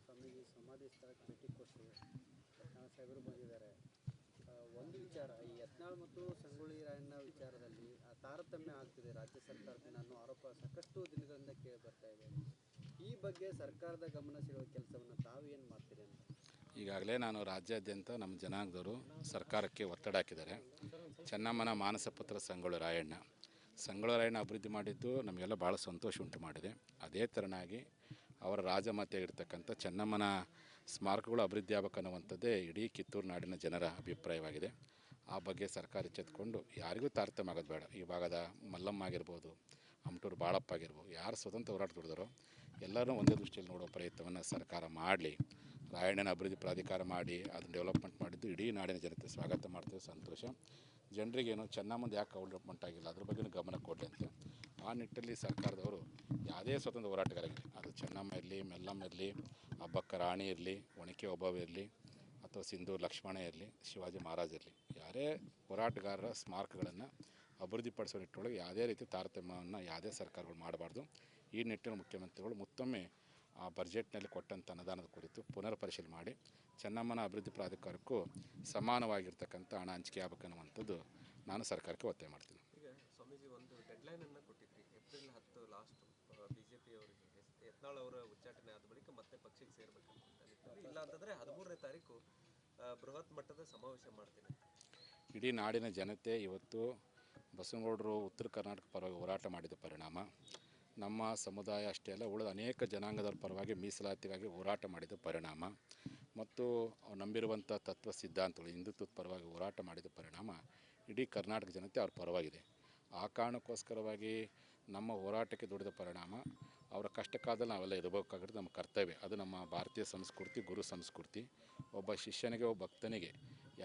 ಸ್ವಾಮೀಜಿ ಸಮಾಧಿ ಸ್ಥಳಕ್ಕೆ ಭೇಟಿ ಕೊಟ್ಟು ಯತ್ನಾಳ್ ಸಾಹೇಬರು ಬಂದಿದ್ದಾರೆ. ಒಂದು ವಿಚಾರ, ಈ ಯತ್ನಾಳ್ ಮತ್ತು ಸಂಗೊಳ್ಳಿ ರಾಯಣ್ಣ ವಿಚಾರದಲ್ಲಿ ತಾರತಮ್ಯ ಆಗ್ತಿದೆ ರಾಜ್ಯ ಸರ್ಕಾರದಿಂದ ಅನ್ನೋ ಆರೋಪ ಸಾಕಷ್ಟು ದಿನಗಳಿಂದ ಕೇಳಿ ಬರ್ತಾ ಇದೆ. ಈ ಬಗ್ಗೆ ಸರ್ಕಾರದ ಗಮನ ಸೆಳೆಯುವ ಕೆಲಸವನ್ನು ತಾವು ಏನು ಮಾಡ್ತೀರಿ ಅಂತ? ಈಗಾಗಲೇ ನಾನು ರಾಜ್ಯಾದ್ಯಂತ ನಮ್ಮ ಜನಾಂಗದವರು ಸರ್ಕಾರಕ್ಕೆ ಒತ್ತಡ ಹಾಕಿದ್ದಾರೆ. ಚೆನ್ನಮ್ಮನ ಮಾನಸ ಪುತ್ರ ಸಂಗೊಳ್ಳಿ ರಾಯಣ್ಣ ಅಭಿವೃದ್ಧಿ ಮಾಡಿದ್ದು ನಮಗೆಲ್ಲ ಭಾಳ ಸಂತೋಷ ಉಂಟು ಮಾಡಿದೆ. ಅದೇ ಥರನಾಗಿ ಅವರ ರಾಜಮಾತೆಯಾಗಿರ್ತಕ್ಕಂಥ ಚೆನ್ನಮ್ಮನ ಸ್ಮಾರಕಗಳು ಅಭಿವೃದ್ಧಿ ಆಗಬೇಕನ್ನುವಂಥದ್ದೇ ಇಡೀ ಕಿತ್ತೂರು ನಾಡಿನ ಜನರ ಅಭಿಪ್ರಾಯವಾಗಿದೆ. ಆ ಬಗ್ಗೆ ಸರ್ಕಾರ ಎಚ್ಚೆತ್ತುಕೊಂಡು ಯಾರಿಗೂ ತಾರತಮ್ಯ ಆಗೋದು ಬೇಡ. ಈ ಭಾಗದ ಮಲ್ಲಮ್ಮ ಆಗಿರ್ಬೋದು, ಅಮಟೂರು ಬಾಳಪ್ಪ ಆಗಿರ್ಬೋದು, ಯಾರು ಸ್ವತಂತ್ರ ಹೋರಾಟ ದುಡಿದಾರೋ ಎಲ್ಲರೂ ಒಂದೇ ದೃಷ್ಟಿಯಲ್ಲಿ ನೋಡೋ ಪ್ರಯತ್ನವನ್ನು ಸರ್ಕಾರ ಮಾಡಲಿ. ರಾಯಣ್ಣನ ಅಭಿವೃದ್ಧಿ ಪ್ರಾಧಿಕಾರ ಮಾಡಿ ಅದನ್ನು ಡೆವಲಪ್ಮೆಂಟ್ ಮಾಡಿದ್ದು ಇಡೀ ನಾಡಿನ ಜನತೆ ಸ್ವಾಗತ ಮಾಡ್ತೀವಿ, ಸಂತೋಷ. ಜನರಿಗೇನು ಚೆನ್ನಮ್ಮಂದು ಯಾಕೆ ಡೆವಲಪ್ಮೆಂಟ್ ಆಗಿಲ್ಲ ಅದ್ರ ಬಗ್ಗೆ ಗಮನ ಕೊಡಲಿ ಅಂತ ಆ ನಿಟ್ಟಲ್ಲಿ ಸರ್ಕಾರದವರು ಯಾವುದೇ ಸ್ವತಂತ್ರ ಹೋರಾಟಗಾರರಿಗೆ, ಅದು ಚೆನ್ನಮ್ಮ ಇರಲಿ, ಮೆಲ್ಲಮ್ಮ ಇರಲಿ, ಅಬ್ಬಕ್ಕ ರಾಣಿ ಇರಲಿ, ಒಣಕೆ ಒಬ್ಬವ ಇರಲಿ, ಅಥವಾ ಸಿಂಧೂರು ಲಕ್ಷ್ಮಣ ಇರಲಿ, ಶಿವಾಜಿ ಮಹಾರಾಜ್ ಇರಲಿ, ಯಾರೇ ಹೋರಾಟಗಾರರ ಸ್ಮಾರಕಗಳನ್ನು ಅಭಿವೃದ್ಧಿಪಡಿಸೋ ನಿಟ್ಟೊಳಗೆ ಯಾವುದೇ ರೀತಿ ತಾರತಮ್ಯವನ್ನು ಯಾವುದೇ ಸರ್ಕಾರಗಳು ಮಾಡಬಾರ್ದು. ಈ ನಿಟ್ಟಿನಲ್ಲಿ ಮುಖ್ಯಮಂತ್ರಿಗಳು ಮತ್ತೊಮ್ಮೆ ಆ ಬಜೆಟ್ನಲ್ಲಿ ಕೊಟ್ಟಂಥ ಅನುದಾನದ ಕುರಿತು ಪುನರ್ ಪರಿಶೀಲನೆ ಮಾಡಿ ಚೆನ್ನಮ್ಮನ ಅಭಿವೃದ್ಧಿ ಪ್ರಾಧಿಕಾರಕ್ಕೂ ಸಮಾನವಾಗಿರ್ತಕ್ಕಂಥ ಹಣ ಹಂಚಿಕೆ ಆಗಬೇಕನ್ನುವಂಥದ್ದು ನಾನು ಸರ್ಕಾರಕ್ಕೆ ಒತ್ತಾಯ ಮಾಡ್ತೀನಿ. ಈಗ ಸ್ವಾಮೀಜಿ ಒಂದು ಡೆಡ್ಲೈನನ್ನು ಕೊಟ್ಟಿದ್ರಿ, ಏಪ್ರಿಲ್ 10 ಲಾಸ್ಟ್ BJP ಅವರಿಗೆ ಯತ್ನಾಳ್ ಅವರ ಉಚ್ಚಾಟನೆ ಆದ ಬಳಿಕ ಮತ್ತೆ ಪಕ್ಷಕ್ಕೆ ಸೇರಬೇಕಂತ. ಇಲ್ಲ ಅಂತಂದರೆ 13ನೇ ತಾರೀಕು ಬೃಹತ್ ಮಟ್ಟದ ಸಮಾವೇಶ ಮಾಡ್ತೀನಿ. ಇಡೀ ನಾಡಿನ ಜನತೆ ಇವತ್ತು ಬಸವನಗೌಡರು ಉತ್ತರ ಕರ್ನಾಟಕ ಪರವಾಗಿ ಹೋರಾಟ ಮಾಡಿದ ಪರಿಣಾಮ, ನಮ್ಮ ಸಮುದಾಯ ಅಷ್ಟೇ ಅಲ್ಲ ಉಳಿದ ಅನೇಕ ಜನಾಂಗದವರ ಪರವಾಗಿ ಮೀಸಲಾತಿಗಾಗಿ ಹೋರಾಟ ಮಾಡಿದ ಪರಿಣಾಮ ಮತ್ತು ನಂಬಿರುವಂಥ ತತ್ವ ಸಿದ್ಧಾಂತಗಳು ಹಿಂದುತ್ವದ ಪರವಾಗಿ ಹೋರಾಟ ಮಾಡಿದ ಪರಿಣಾಮ ಇಡೀ ಕರ್ನಾಟಕ ಜನತೆ ಅವ್ರ ಪರವಾಗಿದೆ. ಆ ಕಾರಣಕ್ಕೋಸ್ಕರವಾಗಿ ನಮ್ಮ ಹೋರಾಟಕ್ಕೆ ದುಡಿದ ಪರಿಣಾಮ ಅವರ ಕಷ್ಟ ಕಾಲದಲ್ಲಿ ನಾವೆಲ್ಲ ಇರಬೇಕಾಗಿರೋದು ನಮ್ಮ ಕರ್ತವ್ಯ. ಅದು ನಮ್ಮ ಭಾರತೀಯ ಸಂಸ್ಕೃತಿ, ಗುರು ಸಂಸ್ಕೃತಿ. ಒಬ್ಬ ಶಿಷ್ಯನಿಗೆ, ಒಬ್ಬ ಭಕ್ತನಿಗೆ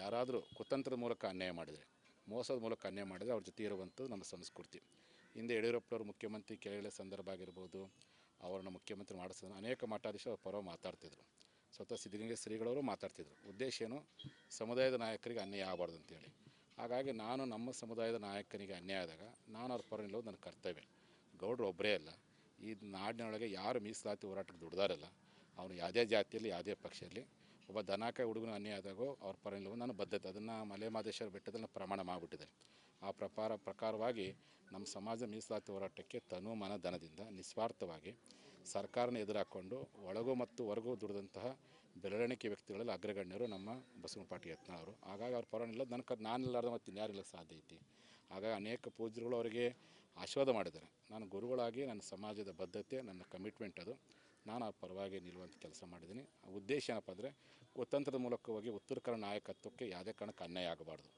ಯಾರಾದರೂ ಕುತಂತ್ರದ ಮೂಲಕ ಅನ್ಯಾಯ ಮಾಡಿದರೆ, ಮೋಸದ ಮೂಲಕ ಅನ್ಯಾಯ ಮಾಡಿದರೆ ಅವ್ರ ಜೊತೆ ಇರುವಂಥದ್ದು ನಮ್ಮ ಸಂಸ್ಕೃತಿ. ಹಿಂದೆ ಯಡಿಯೂರಪ್ಪನವರು ಮುಖ್ಯಮಂತ್ರಿ ಕೆಳಗಿಳಿದ ಸಂದರ್ಭ ಆಗಿರ್ಬೋದು, ಅವರನ್ನು ಮುಖ್ಯಮಂತ್ರಿ ಮಾಡಿಸಿದ ಅನೇಕ ಮಠಾಧೀಶ ಅವ್ರ ಪರವಾಗಿ ಮಾತಾಡ್ತಿದ್ರು. ಸ್ವತಃ ಸಿದ್ಧಗಂಗೆ ಶ್ರೀಗಳವರು ಮಾತಾಡ್ತಿದ್ರು. ಉದ್ದೇಶ ಏನು? ಸಮುದಾಯದ ನಾಯಕರಿಗೆ ಅನ್ಯಾಯ ಆಗಬಾರ್ದು ಅಂತೇಳಿ. ಹಾಗಾಗಿ ನಾನು ನಮ್ಮ ಸಮುದಾಯದ ನಾಯಕನಿಗೆ ಅನ್ಯಾಯ ಆದಾಗ ನಾನು ಅವ್ರ ಪರ ನಿಲ್ಲೋದು ನನ್ನ ಕರ್ತವ್ಯ. ಗೌಡರು ಒಬ್ಬರೇ ಅಲ್ಲ, ಈ ನಾಡಿನೊಳಗೆ ಯಾರು ಮೀಸಲಾತಿ ಹೋರಾಟಕ್ಕೆ ದುಡ್ದಾರಲ್ಲ, ಅವನು ಯಾವುದೇ ಜಾತಿಯಲ್ಲಿ ಯಾವುದೇ ಪಕ್ಷದಲ್ಲಿ ಒಬ್ಬ ದನಕಾಯಿ ಹುಡುಗನ ಅನ್ಯಾಯ ಆದಾಗೋ ಅವ್ರ ಪರ ನಿಲ್ಲೋದು ನನ್ನ ಬದ್ಧತೆ. ಅದನ್ನು ಮಲೆಮಹದೇಶ್ವರ ಬೆಟ್ಟದಲ್ಲಿ ಪ್ರಮಾಣ ಮಾಡಿಬಿಟ್ಟಿದ್ದಾರೆ. ಆ ಪ್ರಕಾರವಾಗಿ ನಮ್ಮ ಸಮಾಜ ಮೀಸಲಾತಿ ಹೋರಾಟಕ್ಕೆ ತನು ಮನ ಧನದಿಂದ ನಿಸ್ವಾರ್ಥವಾಗಿ ಸರ್ಕಾರನ ಎದುರಾಕೊಂಡು ಒಳಗೂ ಮತ್ತು ಹೊರಗೂ ದುಡಿದಂತಹ ಬೆರಳೆಣಿಕೆ ವ್ಯಕ್ತಿಗಳಲ್ಲಿ ಅಗ್ರಗಣ್ಯರು ನಮ್ಮ ಬಸವನ ಪಾಟೀಲ್ ಯತ್ನಾಳ್ ಅವರು. ಹಾಗಾಗಿ ಅವ್ರ ಪರ ನಿಲ್ಲೋದು ನಾನಿಲ್ಲಾರ್ದ ಮತ್ತು ಇನ್ಯಾರಿಲ್ಲ ಸಾಧ್ಯ ಐತಿ. ಹಾಗಾಗಿ ಅನೇಕ ಪೂಜ್ಯರುಗಳು ಅವರಿಗೆ ಆಶೀರ್ವಾದ ಮಾಡಿದ್ದಾರೆ. ನಾನು ಗುರುಗಳಾಗಿ ನನ್ನ ಸಮಾಜದ ಬದ್ಧತೆ, ನನ್ನ ಕಮಿಟ್ಮೆಂಟ್ ಅದು. ನಾನು ಆ ಪರವಾಗಿ ನಿಲ್ಲುವಂಥ ಕೆಲಸ ಮಾಡಿದ್ದೀನಿ. ಉದ್ದೇಶ ಏನಪ್ಪ ಅಂದರೆ ಕುತಂತ್ರದ ಮೂಲಕವಾಗಿ ಉತ್ತರ ಕನ್ನಡ ನಾಯಕತ್ವಕ್ಕೆ ಯಾವುದೇ ಕಾರಣಕ್ಕೆ ಅನ್ಯಾಯ ಆಗಬಾರ್ದು.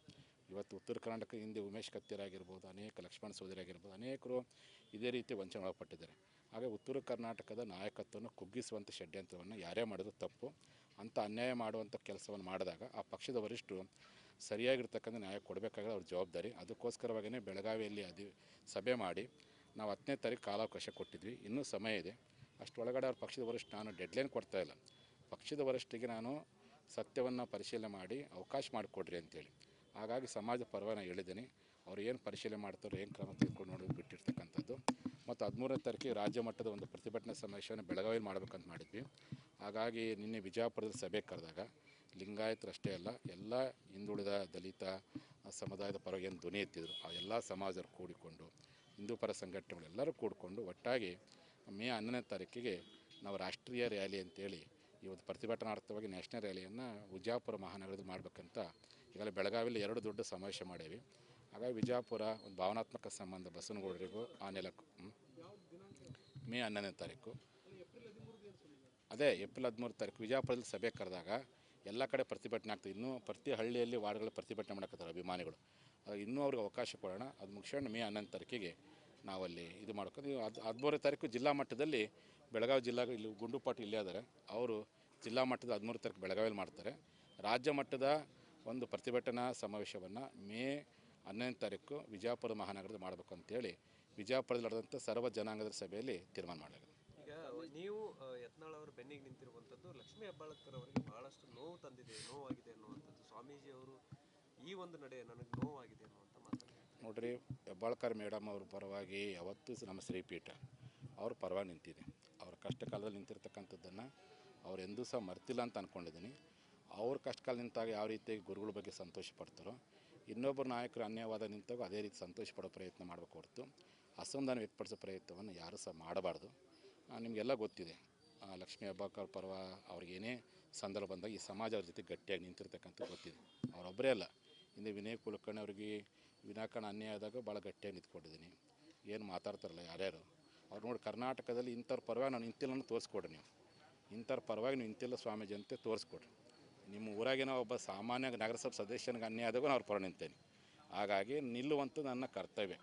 ಇವತ್ತು ಉತ್ತರ ಕರ್ನಾಟಕ ಹಿಂದೆ ಉಮೇಶ್ ಕತ್ತಿರಾಗಿರ್ಬೋದು, ಅನೇಕ ಲಕ್ಷ್ಮಣ ಸೋದರಿ ಆಗಿರ್ಬೋದು, ಅನೇಕರು ಇದೇ ರೀತಿ ವಂಚನೆ ಒಳಪಟ್ಟಿದ್ದಾರೆ. ಹಾಗೆ ಉತ್ತರ ಕರ್ನಾಟಕದ ನಾಯಕತ್ವವನ್ನು ಕುಗ್ಗಿಸುವಂಥ ಷಡ್ಯಂತ್ರವನ್ನು ಯಾರೇ ಮಾಡಿದ್ರು ತಪ್ಪು. ಅಂಥ ಅನ್ಯಾಯ ಮಾಡುವಂಥ ಕೆಲಸವನ್ನು ಮಾಡಿದಾಗ ಆ ಪಕ್ಷದ ವರಿಷ್ಠರು ಸರಿಯಾಗಿರ್ತಕ್ಕಂಥ ನ್ಯಾಯ ಕೊಡಬೇಕಾದ್ರೆ ಅವ್ರ ಜವಾಬ್ದಾರಿ. ಅದಕ್ಕೋಸ್ಕರವಾಗಿಯೇ ಬೆಳಗಾವಿಯಲ್ಲಿ ಸಭೆ ಮಾಡಿ ನಾವು 10ನೇ ತಾರೀಕು ಕಾಲಾವಕಾಶ ಕೊಟ್ಟಿದ್ವಿ. ಇನ್ನೂ ಸಮಯ ಇದೆ. ಅಷ್ಟರೊಳಗಡೆ ಅವ್ರ ಪಕ್ಷದ ವರಿಷ್ಠ, ನಾನು ಡೆಡ್ಲೈನ್ ಕೊಡ್ತಾಯಿಲ್ಲ, ಪಕ್ಷದ ವರಿಷ್ಠಿಗೆ ನಾನು ಸತ್ಯವನ್ನು ಪರಿಶೀಲನೆ ಮಾಡಿ ಅವಕಾಶ ಮಾಡಿಕೊಡ್ರಿ ಅಂತೇಳಿ. ಹಾಗಾಗಿ ಸಮಾಜ ಪರವಾಗಿ ನಾನು ಹೇಳಿದ್ದೀನಿ. ಅವ್ರು ಏನು ಪರಿಶೀಲನೆ ಮಾಡ್ತಾರೋ, ಏನು ಕ್ರಮ ತೆಗೆದುಕೊಂಡು ನೋಡಿ ಬಿಟ್ಟಿರ್ತಕ್ಕಂಥದ್ದು. ಮತ್ತು 13ನೇ ತಾರೀಕಿಗೆ ರಾಜ್ಯ ಮಟ್ಟದ ಒಂದು ಪ್ರತಿಭಟನಾ ಸಮಾವೇಶವನ್ನು ಬೆಳಗಾವಿಯಲ್ಲಿ ಮಾಡಬೇಕಂತ ಮಾಡಿದ್ವಿ. ಹಾಗಾಗಿ ನಿನ್ನೆ ವಿಜಯಪುರದಲ್ಲಿ ಸಭೆ ಕರೆದಾಗ ಲಿಂಗಾಯತರಷ್ಟೇ ಅಲ್ಲ, ಎಲ್ಲ ಹಿಂದುಳಿದ ದಲಿತ ಸಮುದಾಯದ ಪರವಾಗಿ ಏನು ಧ್ವನಿ ಎತ್ತಿದ್ರು ಆ ಎಲ್ಲ ಸಮಾಜರು ಕೂಡಿಕೊಂಡು, ಹಿಂದೂ ಪರ ಸಂಘಟನೆಗಳೆಲ್ಲರೂ ಕೂಡಿಕೊಂಡು ಒಟ್ಟಾಗಿ ಮೇ 11ನೇ ತಾರೀಕಿಗೆ ನಾವು ರಾಷ್ಟ್ರೀಯ ರ್ಯಾಲಿ ಅಂತೇಳಿ ಇವತ್ತು ಪ್ರತಿಭಟನಾರ್ಥವಾಗಿ ನ್ಯಾಷನಲ್ ರ್ಯಾಲಿಯನ್ನು ವಿಜಯಪುರ ಮಹಾನಗರದಲ್ಲಿ ಮಾಡಬೇಕಂತ ಈಗಾಗಲೇ ಬೆಳಗಾವಿಯಲ್ಲಿ 2 ದೊಡ್ಡ ಸಮಾವೇಶ ಮಾಡೇವಿ. ಹಾಗಾಗಿ ವಿಜಯಪುರ ಒಂದು ಭಾವನಾತ್ಮಕ ಸಂಬಂಧ ಬಸವನಗೌಡರಿಗೂ ಆ ನೆಲಕ್ಕೂ. ಮೇ 11ನೇ ತಾರೀಕು ಅದೇ ಏಪ್ರಿಲ್ 13 ತಾರೀಕು ವಿಜಯಪುರದಲ್ಲಿ ಸಭೆ ಕರೆದಾಗ ಎಲ್ಲ ಕಡೆ ಪ್ರತಿಭಟನೆ ಆಗ್ತದೆ. ಇನ್ನೂ ಪ್ರತಿ ಹಳ್ಳಿಯಲ್ಲಿ ವಾರ್ಡ್ಗಳ ಪ್ರತಿಭಟನೆ ಮಾಡಕತ್ತಾರೆ ಅಭಿಮಾನಿಗಳು. ಇನ್ನೂ ಅವ್ರಿಗೆ ಅವಕಾಶ ಕೊಡೋಣ. ಅದು ಮುಗಿಸ್ಕೊಂಡು ಮೇ 11ನೇ ತಾರೀಕಿಗೆ ನಾವಲ್ಲಿ ಇದು ಮಾಡ್ಕೊಂಡು 13ನೇ ತಾರೀಕು ಜಿಲ್ಲಾ ಮಟ್ಟದಲ್ಲಿ ಬೆಳಗಾವಿ ಜಿಲ್ಲಾ ಇಲ್ಲಿ ಗುಂಡುಪಾಟಿ ಇಲ್ಲೇ ಇದ್ದಾರೆ, ಅವರು ಜಿಲ್ಲಾ ಮಟ್ಟದ 13ನೇ ತಾರೀಕು ಬೆಳಗಾವಿಯಲ್ಲಿ ಮಾಡ್ತಾರೆ. ರಾಜ್ಯ ಮಟ್ಟದ ಒಂದು ಪ್ರತಿಭಟನಾ ಸಮಾವೇಶವನ್ನು ಮೇ 11ನೇ ತಾರೀಕು ವಿಜಯಪುರ ಮಹಾನಗರದ ಮಾಡಬೇಕು ಅಂತೇಳಿ ವಿಜಯಪುರದಲ್ಲಿ ನಡೆದಂಥ ಸರ್ವ ಜನಾಂಗದ ಸಭೆಯಲ್ಲಿ ತೀರ್ಮಾನ ಮಾಡಲಾಗಿದೆ. ಈಗ ನೀವು ಯತ್ನಾಳ್ ಅವರು ಬೆನ್ನಿಗೆ ನಿಂತಿರುವಂಥದ್ದು ಲಕ್ಷ್ಮೀ ಹೆಬ್ಬಾಳ್ಕರ್ ಅವರಿಗೆ ಬಹಳಷ್ಟು ನೋವಾಗಿದೆ ಅನ್ನುವಂಥದ್ದು. ಸ್ವಾಮೀಜಿ ಅವರು ಈ ಒಂದು ನಡೆ ನನಗೆ ನೋವಾಗಿದೆ ಅನ್ನುವಂಥ ಮಾತನ್ನು ನೋಡ್ರಿ, ಹೆಬ್ಬಾಳ್ಕರ್ ಮೇಡಮ್ ಅವ್ರ ಪರವಾಗಿ ಯಾವತ್ತೂ ನಮ್ಮ ಶ್ರೀಪೀಠ ಅವ್ರ ಪರವಾಗಿ ನಿಂತಿದೆ. ಅವ್ರ ಕಷ್ಟ ಕಾಲದಲ್ಲಿ ನಿಂತಿರ್ತಕ್ಕಂಥದ್ದನ್ನು ಅವ್ರು ಎಂದೂ ಸಹ ಮರ್ತಿಲ್ಲ ಅಂತ ಅಂದ್ಕೊಂಡಿದ್ದೀನಿ. ಅವ್ರ ಕಷ್ಟ ಕಾಲ ನಿಂತಾಗ ಯಾವ ರೀತಿ ಗುರುಗಳ ಬಗ್ಗೆ ಸಂತೋಷ ಪಡ್ತಾರೋ, ಇನ್ನೊಬ್ಬರು ನಾಯಕರು ಅನ್ಯವಾದ ನಿಂತಾಗ ಅದೇ ರೀತಿ ಸಂತೋಷ ಪಡೋ ಪ್ರಯತ್ನ ಮಾಡಬೇಕು ಹೊರತು ಅಸಮಾಧಾನ ವ್ಯಕ್ತಪಡಿಸೋ ಪ್ರಯತ್ನವನ್ನು ಯಾರೂ ಸಹ ಮಾಡಬಾರ್ದು. ನಿಮಗೆಲ್ಲ ಗೊತ್ತಿದೆ, ಲಕ್ಷ್ಮೀ ಹೆಬ್ಬಾಳ್ಕರ್ ಪರ್ವ ಅವ್ರಿಗೇನೇ ಸಂದರ್ಭ ಬಂದಾಗ ಈ ಸಮಾಜ ಅವ್ರ ಜೊತೆ ಗಟ್ಟಿಯಾಗಿ ನಿಂತಿರ್ತಕ್ಕಂಥದ್ದು ಗೊತ್ತಿದೆ. ಅವರೊಬ್ಬರೇ ಅಲ್ಲ, ಹಿಂದೆ ವಿನಯ್ ಕುಲಕರ್ಣಿ ಅವ್ರಿಗೆ ವಿನಾಕಾರಣ ಅನ್ಯಾಯ ಆದಾಗ ಭಾಳ ಗಟ್ಟಿಯಾಗಿ ನಿಂತ್ಕೊಂಡಿದ್ದೀನಿ. ಏನು ಮಾತಾಡ್ತಾರಲ್ಲ ಯಾರ್ಯಾರು ಅವ್ರು ನೋಡಿ, ಕರ್ನಾಟಕದಲ್ಲಿ ಇಂಥವ್ರ ಪರವಾಗಿ ನಾವು ನಿಂತಿಲ್ಲ ತೋರಿಸ್ಕೊಡ್ರಿ. ನೀವು ಇಂಥವ್ರ ಪರವಾಗಿ ನೀವು ನಿಂತಿಲ್ಲ ಸ್ವಾಮೀಜಿ ಅಂತ ತೋರಿಸ್ಕೊಡ್ರಿ. ನಿಮ್ಮ ಊರಾಗಿನ ಒಬ್ಬ ಸಾಮಾನ್ಯ ನಗರಸಭೆ ಸದಸ್ಯನಿಗೆ ಅನ್ಯಾಯ ಆದಾಗ ನಾನು ಅವ್ರ ಪರ ನಿಂತೇನೆ. ಹಾಗಾಗಿ ನಿಲ್ಲುವಂಥದ್ದು ನನ್ನ ಕರ್ತವ್ಯ.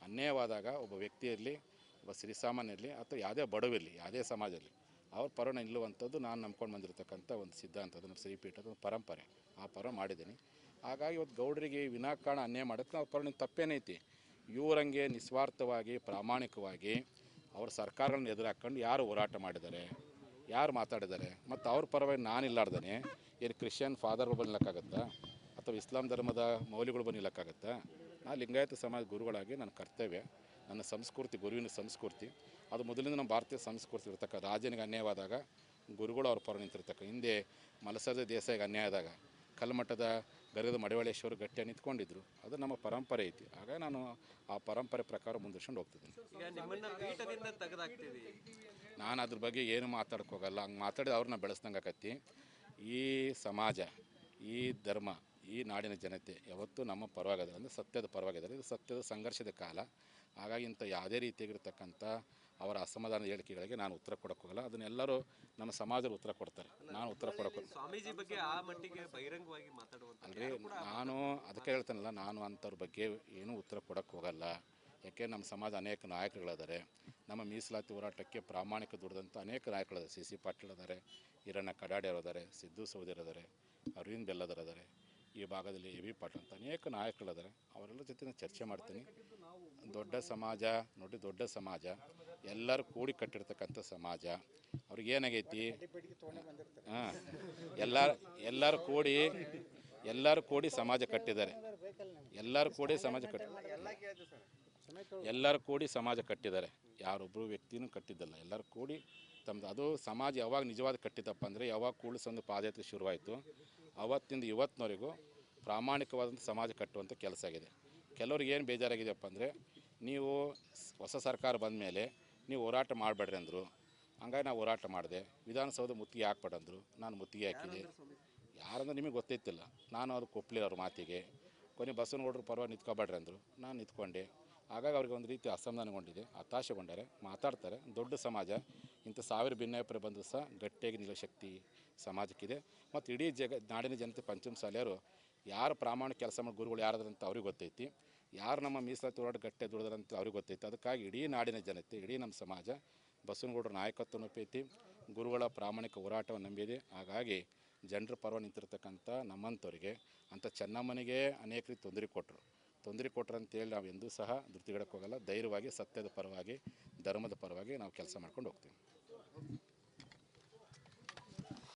ಅನ್ಯಾಯವಾದಾಗ ಒಬ್ಬ ವ್ಯಕ್ತಿ ಇರಲಿ, ಒಬ್ಬ ಶ್ರೀಸಾಮಾನ್ಯ ಇರಲಿ, ಅಥವಾ ಯಾವುದೇ ಬಡವಿರಲಿ, ಯಾವುದೇ ಸಮಾಜ ಇರಲಿ, ಅವ್ರ ಪರ ನಿಲ್ಲುವಂಥದ್ದು ನಾನು ನಂಬ್ಕೊಂಡು ಬಂದಿರತಕ್ಕಂಥ ಒಂದು ಸಿದ್ಧಾಂತ, ಅದನ್ನು ಶ್ರೀಪೀಠದ ಒಂದು ಪರಂಪರೆ. ಆ ಪರ ಮಾಡಿದ್ದೀನಿ. ಹಾಗಾಗಿ ಇವತ್ತು ಗೌಡರಿಗೆ ವಿನಾಕಾರಣ ಅನ್ಯಾಯ ಮಾಡೋಕ್ಕೆ ಅವ್ರ ಪರ ನಿಂತು ತಪ್ಪೇನೈತಿ? ಇವರಂಗೆ ನಿಸ್ವಾರ್ಥವಾಗಿ ಪ್ರಾಮಾಣಿಕವಾಗಿ ಅವ್ರ ಸರ್ಕಾರಗಳನ್ನ ಎದುರು ಹಾಕ್ಕೊಂಡು ಯಾರು ಹೋರಾಟ ಮಾಡಿದ್ದಾರೆ, ಯಾರು ಮಾತಾಡಿದ್ದಾರೆ? ಮತ್ತು ಅವ್ರ ಪರವಾಗಿ ನಾನಿಲ್ಲಾರ್ದೇ ಏನು ಕ್ರಿಶ್ಚಿಯನ್ ಫಾದರ್ಗಳು ಬಂದಿಲ್ಲಕ್ಕಾಗತ್ತಾ? ಅಥವಾ ಇಸ್ಲಾಂ ಧರ್ಮದ ಮೌಲ್ಯಗಳು ಬಂದಿಲ್ಲಕ್ಕಾಗತ್ತಾ? ನಾನು ಲಿಂಗಾಯತ ಸಮಾಜ ಗುರುಗಳಾಗಿ ನನ್ನ ಕರ್ತವ್ಯ, ನನ್ನ ಸಂಸ್ಕೃತಿ, ಗುರುವಿನ ಸಂಸ್ಕೃತಿ, ಅದು ಮೊದಲಿಂದ ನಮ್ಮ ಭಾರತೀಯ ಸಂಸ್ಕೃತಿ ಇರ್ತಕ್ಕ. ರಾಜನಿಗೆ ಅನ್ಯಾಯವಾದಾಗ ಗುರುಗಳು ಅವ್ರ ಪರ ನಿಂತಿರ್ತಕ್ಕ. ಹಿಂದೆ ಮಲಸರ್ಜ ದೇಸಾಯಿಗೆ ಅನ್ಯಾಯ ಆದಾಗ ಕಲ್ಮಠದ ಗರ್ಗದ ಮಡಿವಾಳೇಶ್ವರ ಗಟ್ಟಿಯಾಗಿ ನಿಂತ್ಕೊಂಡಿದ್ರು. ಅದು ನಮ್ಮ ಪರಂಪರೆ ಐತಿ. ಹಾಗಾಗಿ ನಾನು ಆ ಪರಂಪರೆ ಪ್ರಕಾರ ಮುಂದುವರ್ಸ್ಕೊಂಡು ಹೋಗ್ತಿದ್ದೀನಿ. ಈಗ ನಿಮ್ಮನ್ನ ಪೀಠದಿಂದ ತೆಗೆದಾಕ್ತೀವಿ, ನಾನು ಅದ್ರ ಬಗ್ಗೆ ಏನು ಮಾತಾಡ್ಕೋಗಲ್ಲ. ಹಂಗೆ ಮಾತಾಡಿದ ಅವ್ರನ್ನ ಬೆಳೆಸ್ದಂಗೆ ಆಕತಿ. ಈ ಸಮಾಜ, ಈ ಧರ್ಮ, ಈ ನಾಡಿನ ಜನತೆ ಯಾವತ್ತೂ ನಮ್ಮ ಪರವಾಗಿದ್ದಾರೆ, ಅಂದರೆ ಸತ್ಯದ ಪರವಾಗಿದ್ದಾರೆ. ಇದು ಸತ್ಯದ ಸಂಘರ್ಷದ ಕಾಲ. ಹಾಗಾಗಿ ಇಂಥ ಯಾವುದೇ ರೀತಿಯಾಗಿರ್ತಕ್ಕಂಥ ಅವರ ಅಸಮಾಧಾನದ ಹೇಳಿಕೆಗಳಿಗೆ ನಾನು ಉತ್ತರ ಕೊಡೋಕ್ಕೋಗಲ್ಲ. ಅದನ್ನೆಲ್ಲರೂ ನಮ್ಮ ಸಮಾಜದಲ್ಲಿ ಉತ್ತರ ಕೊಡ್ತಾರೆ, ನಾನು ಉತ್ತರ ಕೊಡೋಕೆ. ಸ್ವಾಮೀಜಿ ಬಗ್ಗೆ ಆ ಮಟ್ಟಿಗೆ ಬಹಿರಂಗವಾಗಿ ಮಾತಾಡುವಂತ ಅಲ್ರಿ, ನಾನು ಅದಕ್ಕೆ ಹೇಳ್ತಾನಲ್ಲ, ನಾನು ಅಂಥವ್ರ ಬಗ್ಗೆ ಏನೂ ಉತ್ತರ ಕೊಡೋಕ್ಕೆ ಹೋಗಲ್ಲ. ಯಾಕೆ ನಮ್ಮ ಸಮಾಜ ಅನೇಕ ನಾಯಕರುಗಳಿದ್ದಾರೆ. ನಮ್ಮ ಮೀಸಲಾತಿ ಹೋರಾಟಕ್ಕೆ ಪ್ರಾಮಾಣಿಕ ದುಡಿದಂಥ ಅನೇಕ ನಾಯಕರಿದ್ದಾರೆ. ಸಿ ಪಾಟೀಲ್ ಇದ್ದಾರೆ, ಈರಣ್ಣ ಕಡಾಡಿ ಅವರಿದ್ದಾರೆ, ಸಿದ್ದು ಸೌದಿರ್ ಇದ್ದಾರೆ, ಅರವಿಂದ್ ಬೆಲ್ಲದರ್ ಇದ್ದಾರೆ, ಈ ಭಾಗದಲ್ಲಿ ಎ ವಿ ಪಾಟೀಲ್ ಅಂತ ಅನೇಕ ನಾಯಕರಿದ್ದಾರೆ. ಅವರೆಲ್ಲ ಜೊತೆ ನಾನು ಚರ್ಚೆ ಮಾಡ್ತೀನಿ. ದೊಡ್ಡ ಸಮಾಜ ನೋಡಿ, ದೊಡ್ಡ ಸಮಾಜ, ಎಲ್ಲರೂ ಕೂಡಿ ಕಟ್ಟಿರ್ತಕ್ಕಂಥ ಸಮಾಜ. ಅವ್ರಿಗೆ ಏನಾಗೈತಿ? ಹಾಂ, ಎಲ್ಲರೂ ಕೂಡಿ ಸಮಾಜ ಕಟ್ಟಿದ್ದಾರೆ. ಎಲ್ಲರೂ ಕೂಡಿ ಸಮಾಜ ಕಟ್ಟಿದ್ದಾರೆ. ಯಾರೊಬ್ಬರು ವ್ಯಕ್ತಿನೂ ಕಟ್ಟಿದ್ದಲ್ಲ, ಎಲ್ಲರೂ ಕೂಡಿ ತಮ್ಮದು. ಅದು ಸಮಾಜ ಯಾವಾಗ ನಿಜವಾದ ಕಟ್ಟಿದ್ದಪ್ಪ ಅಂದರೆ, ಯಾವಾಗ ಕೂಡಿಸೊಂದು ಪಾದಯಾತ್ರೆ ಶುರುವಾಯಿತು, ಅವತ್ತಿಂದ ಇವತ್ತಿನವರೆಗೂ ಪ್ರಾಮಾಣಿಕವಾದಂಥ ಸಮಾಜ ಕಟ್ಟುವಂಥ ಕೆಲಸ ಆಗಿದೆ. ಕೆಲವ್ರಿಗೆ ಏನು ಬೇಜಾರಾಗಿದೆಯಪ್ಪ ಅಂದರೆ, ನೀವು ಹೊಸ ಸರ್ಕಾರ ಬಂದ ಮೇಲೆ ನೀವು ಹೋರಾಟ ಮಾಡಬೇಡ್ರಿ ಅಂದರು. ಹಂಗಾಗಿ ನಾವು ಹೋರಾಟ ಮಾಡಿದೆ. ವಿಧಾನಸೌಧ ಮುತ್ತಿಗೆ ಹಾಕ್ಬೇಡಂದ್ರು, ನಾನು ಮುತ್ತಿಗೆ ಹಾಕಿದೆ. ಯಾರಂದ್ರೆ ನಿಮಗೆ ಗೊತ್ತೈತಿಲ್ಲ. ನಾನು ಅದಕ್ಕೆ ಒಪ್ಪಲಿಲ್ಲ ಅವ್ರ ಮಾತಿಗೆ. ಕೊನೆ ಬಸವನಗೌಡರು ಪರವಾಗಿ ನಿಂತ್ಕೊಬೇಡ್ರಿ ಅಂದರು, ನಾನು ನಿಂತ್ಕೊಂಡೆ. ಹಾಗಾಗಿ ಅವ್ರಿಗೆ ಒಂದು ರೀತಿ ಅಸಮಾಧಾನಗೊಂಡಿದೆ, ಹತಾಶೆಗೊಂಡಾರೆ, ಮಾತಾಡ್ತಾರೆ. ದೊಡ್ಡ ಸಮಾಜ, ಇಂಥ ಸಾವಿರ ಭಿನ್ನಾಭಿಪ್ರಾಯ ಬಂದರೂ ಸಹ ಗಟ್ಟಿಯಾಗಿ ನಿಲ್ಲೋ ಶಕ್ತಿ ಸಮಾಜಕ್ಕಿದೆ. ಮತ್ತು ಇಡೀ ನಾಡಿನ ಜನತೆ ಪಂಚಮಸಾಲಿಯರು ಯಾರು ಪ್ರಾಮಾಣಿಕ ಕೆಲಸ ಮಾಡಿ ಗುರುಗಳು ಯಾರಾದ್ರಂತ ಅವ್ರಿಗೆ ಗೊತ್ತೈತಿ, ಯಾರು ನಮ್ಮ ಮೀಸಲಾತಿ ಹೋರಾಟ ಗಟ್ಟಿ ದುಡಿದ್ರಂತ ಅವ್ರಿಗೆ ಗೊತ್ತೈತಿ. ಅದಕ್ಕಾಗಿ ಇಡೀ ನಾಡಿನ ಜನತೆ, ಇಡೀ ನಮ್ಮ ಸಮಾಜ ಬಸವನಗೌಡರ ನಾಯಕತ್ವವನ್ನು ಒಪ್ಪೈತಿ, ಗುರುಗಳ ಪ್ರಾಮಾಣಿಕ ಹೋರಾಟವನ್ನು ನಂಬಿದೆ. ಹಾಗಾಗಿ ಜನರ ಪರವಾಗಿ ನಿಂತಿರ್ತಕ್ಕಂಥ ನಮ್ಮಂಥವ್ರಿಗೆ, ಅಂಥ ಚೆನ್ನಮ್ಮನಿಗೆ ಅನೇಕ ರೀತಿ ತೊಂದರೆ ಕೊಟ್ಟರು ಅಂತೇಳಿ ನಾವು ಎಂದೂ ಸಹ ಧೃತಿಗೆಡಕ್ಕೆ ಹೋಗಲ್ಲ. ಧೈರ್ಯವಾಗಿ ಸತ್ಯದ ಪರವಾಗಿ, ಧರ್ಮದ ಪರವಾಗಿ ನಾವು ಕೆಲಸ ಮಾಡ್ಕೊಂಡು ಹೋಗ್ತೀವಿ.